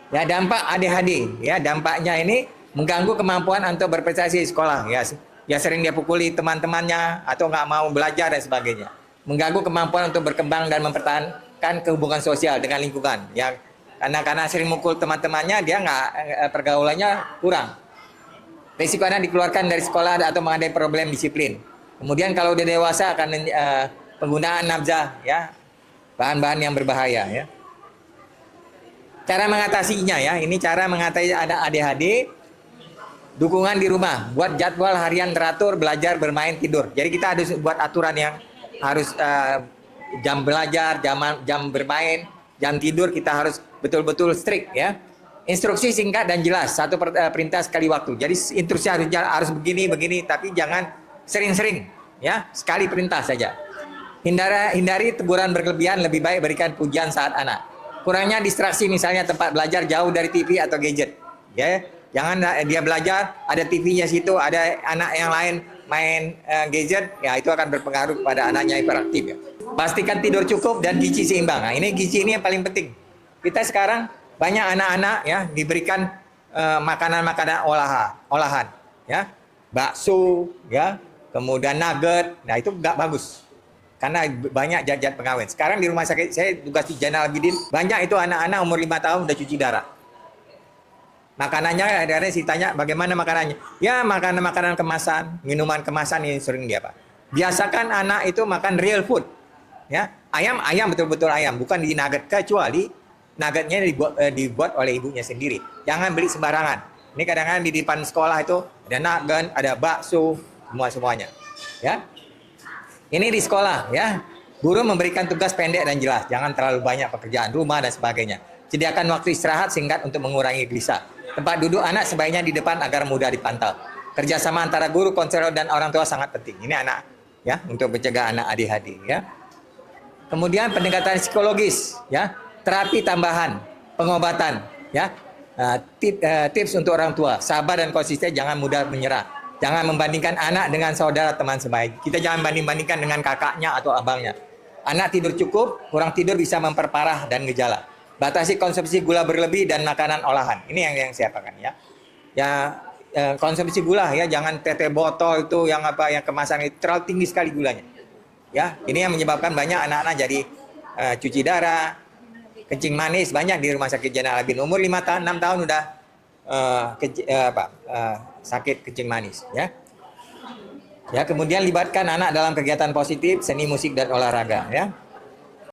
Ya, dampak ADHD, ya dampaknya ini mengganggu kemampuan untuk berprestasi di sekolah. Ya, ya sering dia pukuli teman-temannya atau nggak mau belajar dan sebagainya. Mengganggu kemampuan untuk berkembang dan mempertahankan kehubungan sosial dengan lingkungan. Ya, karena sering mukul teman-temannya, dia nggak pergaulannya kurang. Risiko anak dikeluarkan dari sekolah atau menghadapi problem disiplin. Kemudian kalau udah dewasa akan penggunaan nafzah, ya bahan-bahan yang berbahaya, ya. Cara mengatasinya, ya, ini cara mengatasi ada ADHD. Dukungan di rumah, buat jadwal harian teratur, belajar, bermain, tidur. Jadi kita harus buat aturan yang harus jam belajar, jam bermain, jam tidur kita harus betul-betul strict, ya. Instruksi singkat dan jelas, satu perintah sekali waktu. Jadi instruksi harus begini, tapi jangan sering-sering, ya, sekali perintah saja. Hindari teguran berlebihan, lebih baik berikan pujian saat anak. Kurangnya distraksi, misalnya tempat belajar jauh dari TV atau gadget, ya. Jangan dia belajar ada TV-nya situ, ada anak yang lain main gadget, ya itu akan berpengaruh pada anaknya hiperaktif, ya. Pastikan tidur cukup dan gizi seimbang. Nah, gizi ini yang paling penting. Kita sekarang banyak anak-anak, ya, diberikan makanan-makanan olahan, ya, bakso, ya, kemudian nugget. Nah, itu nggak bagus karena banyak zat-zat pengawet. Sekarang di rumah sakit saya tugas di Zainal Abidin, banyak itu anak-anak umur 5 tahun udah cuci darah. Makanannya, ada sih tanya bagaimana makanannya. Ya, makanan-makanan kemasan, minuman kemasan ini sering dia, Pak. Biasakan anak itu makan real food. Ya, ayam betul-betul ayam, bukan di nugget, kecuali nuggetnya dibuat oleh ibunya sendiri. Jangan beli sembarangan. Ini kadang-kadang di depan sekolah itu ada nugget, ada bakso, semuanya. Ya. Ini di sekolah, ya. Guru memberikan tugas pendek dan jelas, jangan terlalu banyak pekerjaan rumah dan sebagainya. Sediakan waktu istirahat singkat untuk mengurangi gelisah. Tempat duduk anak sebaiknya di depan agar mudah dipantau. Kerjasama antara guru, konselor, dan orang tua sangat penting. Ini anak, ya, untuk mencegah anak ADHD, ya. Kemudian pendekatan psikologis, ya, terapi tambahan, pengobatan, ya. Tips untuk orang tua, sabar dan konsisten, jangan mudah menyerah. Jangan membandingkan anak dengan saudara teman sebaya. Kita jangan banding-bandingkan dengan kakaknya atau abangnya. Anak tidur cukup, kurang tidur bisa memperparah dan gejala. Batasi konsumsi gula berlebih dan makanan olahan. Ini yang saya pakai, ya. Ya, konsumsi gula, ya, jangan teh botol itu yang kemasan itu terlalu tinggi sekali gulanya. Ya, ini yang menyebabkan banyak anak-anak jadi cuci darah, kencing manis, banyak di rumah sakit Zainal Abidin. Umur 6 tahun udah sakit kencing manis, ya. Ya, kemudian libatkan anak dalam kegiatan positif, seni, musik, dan olahraga, ya.